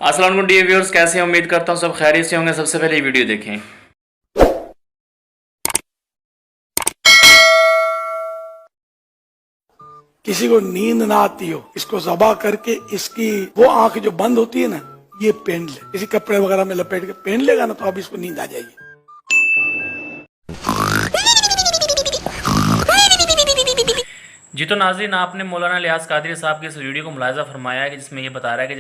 अस्सलाम वालेकुम dear viewers, कैसे हैं? उम्मीद करता हूँ सब खैरियत से होंगे। सबसे पहले ये वीडियो देखें। किसी को नींद ना आती हो, इसको ज़बा करके इसकी वो आंख जो बंद होती है ना, ये पहन ले, किसी कपड़े वगैरह में लपेट के पहन लेगा ना, तो अब इसको नींद आ जाएगी। जी तो नाज़रीन, आपने मौलाना लियाज़ कादरी साहब की इस वीडियो को मुलाहिज़ा फरमाया है कि जिसमें ये बता रहा है कि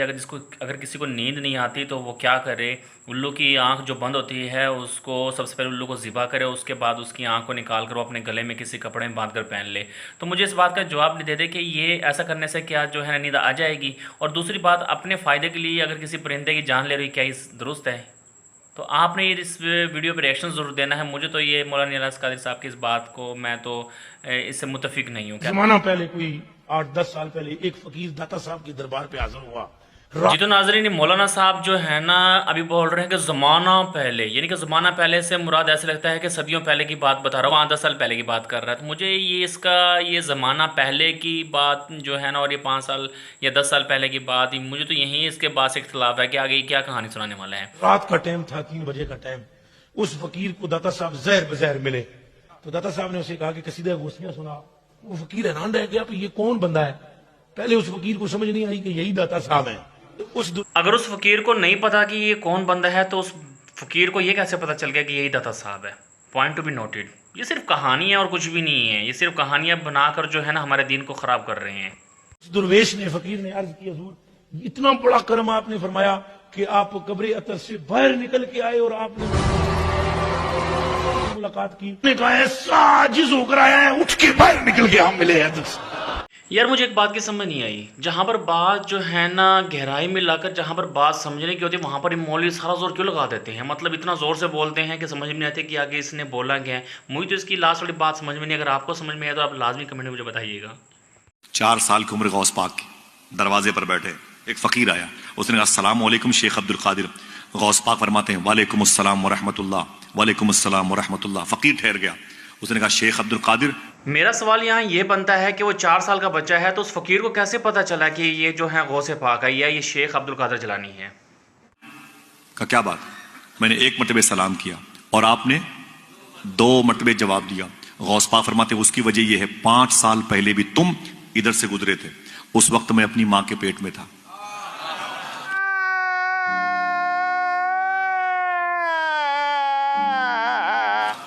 अगर किसी को नींद नहीं आती तो वो क्या करे। उल्लू की आंख जो बंद होती है उसको सबसे पहले उल्लू को ज़िबा करे, उसके बाद उसकी आंख को निकाल कर वो अपने गले में किसी कपड़े में बांध कर पहन ले। तो मुझे इस बात का जवाब दे दे कि ये ऐसा करने से क्या जो है नींद आ जाएगी। और दूसरी बात, अपने फ़ायदे के लिए अगर किसी परिंदे की जान ले रही, क्या ये दुरुस्त है? तो आपने ये इस वीडियो पर रिएक्शन ज़रूर देना है। मुझे तो ये मौलाना लियाज़ कादरी साहब की इस बात को मैं तो इससे मुतफिक नहीं हूँ। जमाना पहले कोई 8-10 साल पहले एक फकीर दाता साहब के दरबार पे हाजिर हुआ। जी तो नाज़रीन, मौलाना साहब जो है ना अभी बोल रहे हैं कि ज़माना पहले, यानी कि ज़माना पहले से मुराद ऐसे लगता है कि सदियों पहले की बात बता रहा हूँ, 5-10 साल पहले की बात कर रहा है। तो मुझे ये ज़माना पहले की बात जो है ना और ये 5 साल या 10 साल पहले की बात, मुझे तो यही इसके बाद से इख्तलाफ है कि आगे क्या कहानी सुनाने वाला है। रात का टाइम था, 3 बजे का टाइम। उस फकीर को दाता साहब जहर बजहर मिले, तो दाता साहब ने उसे कहा कि कसीदा गोसियां सुना। वो फकीर हैरान रह गया कि ये कौन बंदा है। पहले उस फकीर को समझ नहीं आई कि यही दाता साहब है। अगर उस फकीर को नहीं पता कि ये कौन बंदा है तो उस फकीर को ये कैसे पता चल गया कि यही दाता साहब है? Point to be noted. ये सिर्फ कहानी है और कुछ भी नहीं है। ये सिर्फ कहानियां बनाकर जो है ना हमारे दीन को ख़राब कर रहे हैं। दुर्वेश ने, फकीर ने अर्ज की, हुजूर इतना बड़ा कर्म आपने फरमाया कि आप कब्र अतर से बाहर निकल के आए और आपने मुलाकात की। कहा ऐसा आजिज होकर आया है, उठ के बाहर निकल के हम मिले हैं। यार मुझे एक बात की समझ नहीं आई, जहाँ पर बात जो है ना गहराई में लाकर जहाँ पर बात समझने की होती है वहाँ पर मौलवी सारा जोर क्यों लगा देते हैं? मतलब इतना ज़ोर से बोलते हैं कि समझ में नहीं आते कि आगे इसने बोला क्या है। मुझे तो इसकी लास्ट वाली बात समझ में नहीं। अगर आपको समझ में आए तो आप लाजमी कमेंट में मुझे बताइएगा। 4 साल की उम्र गौस पाक की, दरवाजे पर बैठे एक फ़कीर आया। उसने कहा अस्सलाम वालेकुम शेख अब्दुल कादिर। गौस पाक फरमाते हैं वालेकुम अस्सलाम व रहमतुल्लाह, वालेकुम अस्सलाम व रहमतुल्लाह। फ़कीर ठहर गया। उसने कहा शेख अब्दुल कादिर। मेरा सवाल यहाँ ये बनता है कि वो 4 साल का बच्चा है तो उस फ़कीर को कैसे पता चला कि ये जो है गौसे पाक है या ये शेख अब्दुल कादिर जिलानी है? का क्या बात? मैंने 1 मरतबे सलाम किया और आपने 2 मरतबे जवाब दिया। गौस पाक फरमाते उसकी वजह यह है 5 साल पहले भी तुम इधर से गुजरे थे। उस वक्त मैं अपनी माँ के पेट में था।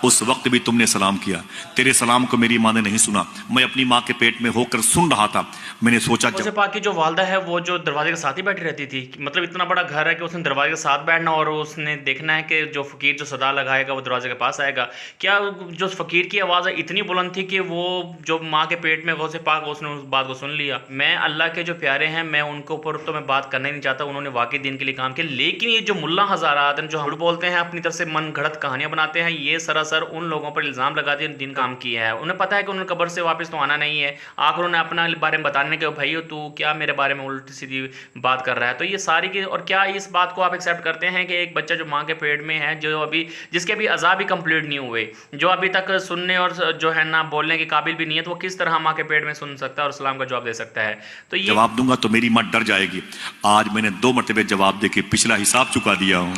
उस वक्त भी तुमने सलाम किया। तेरे सलाम को मेरी माँ ने नहीं सुना। मैं अपनी माँ के पेट में होकर सुन रहा था। मैंने सोचा गौसे पाक की जो वालदा है वो जो दरवाजे के साथ ही बैठी रहती थी। मतलब इतना बड़ा घर है कि उसने दरवाजे के साथ बैठना और उसने देखना है कि जो फ़कीर जो सदा लगाएगा वो दरवाजे के पास आएगा। क्या जो फ़कीर की आवाज़ है इतनी बुलंद थी कि वो जो माँ के पेट में गौसे पाक उसने उस बात को सुन लिया? मैं अल्लाह के जो प्यारे हैं मैं उनके ऊपर तो मैं बात करना ही नहीं चाहता, उन्होंने वाकई दिन के लिए काम किया। लेकिन ये जो मुल्ला हज़ारात हैं जो झूठ बोलते हैं, अपनी तरफ से मन घड़त कहानियाँ बनाते हैं, ये सरासर उन लोगों पर इल्ज़ाम लगाते हैं दिन काम किया है। उन्हें पता है कि उन्होंने कब्र से वापस तो आना नहीं है। आखिर उन्हें अपना बारे में बताने के भाई तू क्या मेरे बारे में उल्टी सीधी बात कर रहा है। तो ये सारी की और क्या इस बात को आप एक्सेप्ट करते हैं कि एक बच्चा जो माँ के पेट में है, जो अभी जिसके अभी अज़ाब भी कंप्लीट नहीं हुए, जो अभी तक सुनने और जो है ना बोलने के काबिल भी नहीं है, तो वो किस तरह माँ के पेट में सुन सकता है और सलाम का जवाब दे सकता है? तो ये जवाब दूंगा तो मेरी माँ डर जाएगी। आज मैंने 2 मरतबे जवाब देके पिछला हिसाब चुका दिया हूँ।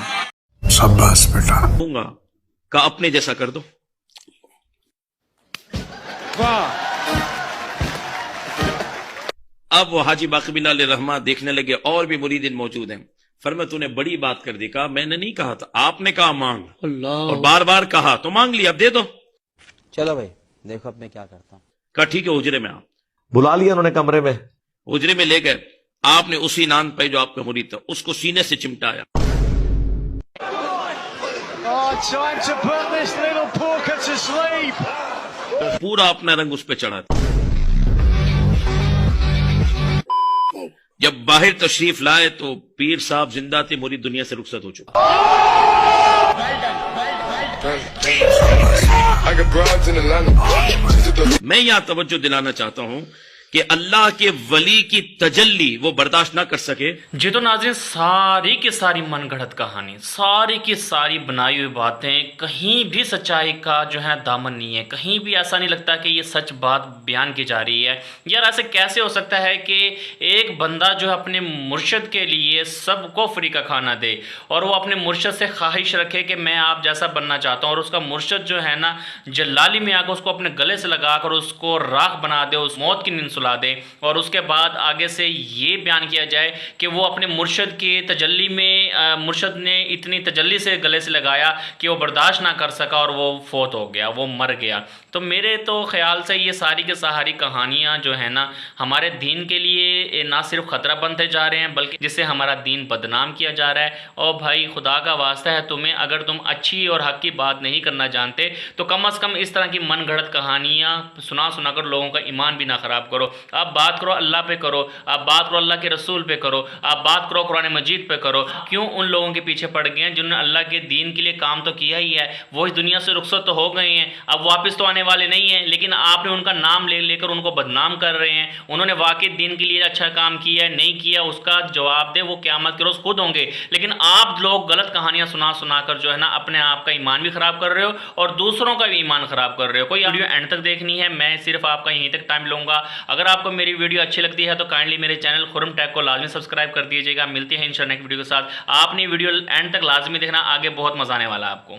शाबाश बेटा। दूंगा का अपने जैसा कर दो। वाह। अब वो हाजी बाकी बिन रहमा देखने लगे और भी मुरीदिन मौजूद हैं। फरमा तूने बड़ी बात कर दी। कहा मैंने नहीं कहा था, आपने कहा मांग, और बार बार कहा तो मांग लिया, अब दे दो। चलो भाई देखो अब मैं क्या करता हूँ। कहा ठीक है, उजरे में आप बुला लिया उन्होंने कमरे में। उजरे में ले गए। आपने उसी नान पे जो आपका मुरीद था उसको सीने से चिमटाया। पूरा अपना रंग उस पर चढ़ा था। जब बाहर तशरीफ लाए तो पीर साहब जिंदा थे, मुरीद दुनिया से रुखसत हो चुका। मैं यहां तवज्जो दिलाना चाहता हूं کہ اللہ کے ولی کی تجلی وہ برداشت نہ کر سکے؟ جی تو ناظرین، ساری کی ساری من گھڑت کہانی، ساری کی ساری بنائی ہوئی باتیں، کہیں بھی سچائی کا جو ہے دامن نہیں ہے، کہیں بھی ایسا نہیں لگتا کہ یہ سچ بات بیان کی جا رہی ہے۔ یار ایسے کیسے ہو سکتا ہے کہ ایک بندہ جو ہے اپنے مرشد کے لیے سب کو فری کا کھانا دے، اور وہ اپنے مرشد سے خواہش رکھے کہ میں آپ جیسا بننا چاہتا ہوں، اور اس کا مرشد جو ہے نا جلالی میں آ کے اس کو اپنے گلے سے لگا کر اس کو راکھ بنا دے، اس موت کی نیند سلا دے، اور اس کے بعد آگے سے یہ بیان کیا جائے کہ وہ اپنے مرشد کی تجلی میں مرشد نے اتنی تجلی سے گلے سے لگایا کہ وہ برداشت نہ کر سکا اور وہ فوت ہو گیا، وہ مر گیا۔ تو میرے تو خیال سے یہ ساری کے ساری کہانیاں جو ہیں نا ہمارے دین کے لیے نہ صرف خطرہ بنتے جا رہے ہیں بلکہ جس سے ہمارا دین بدنام کیا جا رہا ہے۔ اور بھائی خدا کا واسطہ ہے تمہیں، اگر تم اچھی اور حق کی بات نہیں کرنا جانتے تو کم از کم اس طرح کی من گھڑت کہانیاں سنا سنا کر لوگوں کا ایمان بھی نہ خراب کرو۔ آپ بات کرو اللہ پہ کرو، آپ بات کرو اللہ کے رسول پہ کرو، آپ بات کرو قرآن مجید پہ کرو۔ کیوں ان لوگوں کے پیچھے پڑ گئے ہیں جنہوں نے اللہ کے دین کے لیے کام تو کیا ہی ہے، وہ اس دنیا سے رخصت تو ہو گئے ہیں، اب واپس تو آنے والے نہیں ہیں، لیکن آپ نے ان کا نام لے لے کر ان کو بدنام کر رہے ہیں۔ انہوں نے واقعی دین کے لیے اچھا کام کیا ہے نہیں کیا، اس کا جواب دے وہ قیامت کے روز خود ہوں گے، لیکن آپ لوگ غلط کہانیاں سنا سنا کر جو ہے نا اپنے آپ کا ایمان بھی خراب کر رہے ہو اور دوسروں کا بھی ایمان خراب کر رہے ہو۔ کوئی ویڈیو اینڈ تک دیکھنی ہے، میں صرف آپ کا یہیں تک ٹائم لوں گا۔ اگر آپ کو میری ویڈیو اچھی لگتی ہے تو کائنڈلی میرے چینل خرم ٹیک کو لازمی سبسکرائب کر دیجیے گا۔ ملتے ہیں انشاءاللہ ایک ویڈیو کے ساتھ، آپ نے ویڈیو اینڈ تک لازمی دیکھنا، آگے بہت مزہ آنے والا ہے آپ کو۔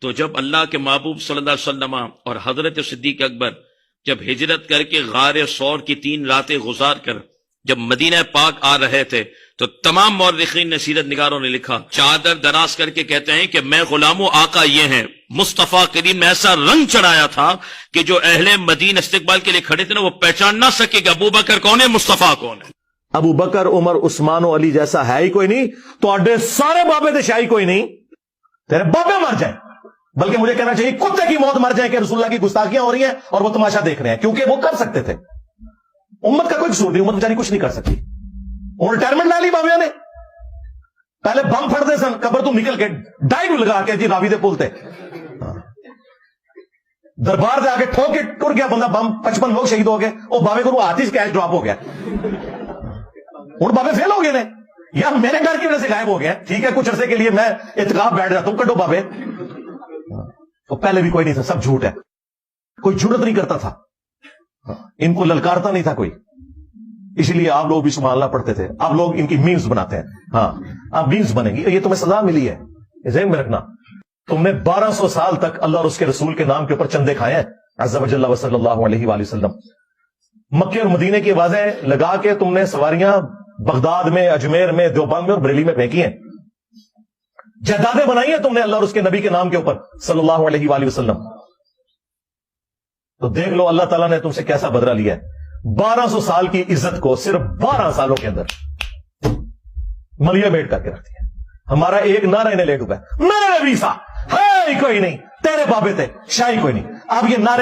تو جب اللہ کے محبوب صلی اللہ علیہ وسلم اور حضرت صدیق اکبر جب ہجرت کر کے غار ثور کی 3 راتیں گزار کر جب مدینہ پاک آ رہے تھے تو تمام مورخین نے، سیرت نگاروں نے لکھا، چادر دراز کر کے کہتے ہیں کہ میں غلام و آقا یہ ہیں، مصطفیٰ کریم نے ایسا رنگ چڑھایا تھا کہ جو اہل مدینہ استقبال کے لیے کھڑے تھے نا وہ پہچان نہ سکے کہ ابو بکر کون ہے، مصطفیٰ کون ہے۔ ابو بکر عمر عثمان و علی جیسا ہے ہی کوئی نہیں، تو اڈے سارے بابے دے شاہی کوئی نہیں، تیرے بابے مر جائیں، بلکہ مجھے کہنا چاہیے کتے کی موت مر جائیں کہ رسول اللہ کی گستاخیاں ہو رہی ہیں اور وہ تماشا دیکھ رہے ہیں، کیونکہ وہ کر سکتے تھے۔ امت کا کوئی قصور نہیں، امت بیچاری کچھ نہیں کر سکتی۔ انہوں نے ریٹائرمنٹ لا لی بابیا نے، پہلے بم پھڑ دے سن قبر تو نکل کے ڈائیو لگا کے جی راوی دے پل تے دربار دے آگے ٹھوک کے ٹر گیا بندہ، بم 55 لوگ شہید ہو گئے، وہ بابے کو آتش کیش ڈراپ ہو گیا، ہوں بابے فیل ہو گئے نے، یا میرے گھر کی وجہ سے غائب ہو گیا، ٹھیک ہے کچھ عرصے کے لیے میں اعتکاف بیٹھ جاتا ہوں، کڈو بابے۔ تو پہلے بھی کوئی نہیں تھا، سب جھوٹ ہے، کوئی جرت نہیں کرتا تھا، ان کو للکارتا نہیں تھا کوئی، اس لیے آپ لوگ بھی سنبھالنا پڑتے تھے۔ آپ لوگ ان کی میمز بناتے ہیں، ہاں آپ میمز بنیں گی، یہ تمہیں سزا ملی ہے، یہ ذہن میں رکھنا۔ تم نے 1200 سال تک اللہ اور اس کے رسول کے نام کے اوپر چندے کھائے ہیں، عز و جل و صلی اللہ علیہ وآلہ وسلم۔ مکے اور مدینے کی آوازیں لگا کے تم نے سواریاں بغداد میں، اجمیر میں، دیوبند میں اور بریلی میں پھینکی ہیں، جائیدادیں بنائی ہیں تم نے اللہ اور اس کے نبی کے نام کے اوپر صلی اللہ علیہ وآلہ وسلم۔ تو دیکھ لو اللہ تعالیٰ نے تم سے کیسا بدلہ لیا ہے، 1200 سال کی عزت کو صرف 12 سالوں کے اندر ملیا بیٹ کر کے رکھ دیا۔ ہمارا ایک نعرہ انہیں لے ڈوبا ہے، میرے نبی سا ہے کوئی نہیں، تیرے بابے تھے شاہی کوئی نہیں، اب یہ نعرے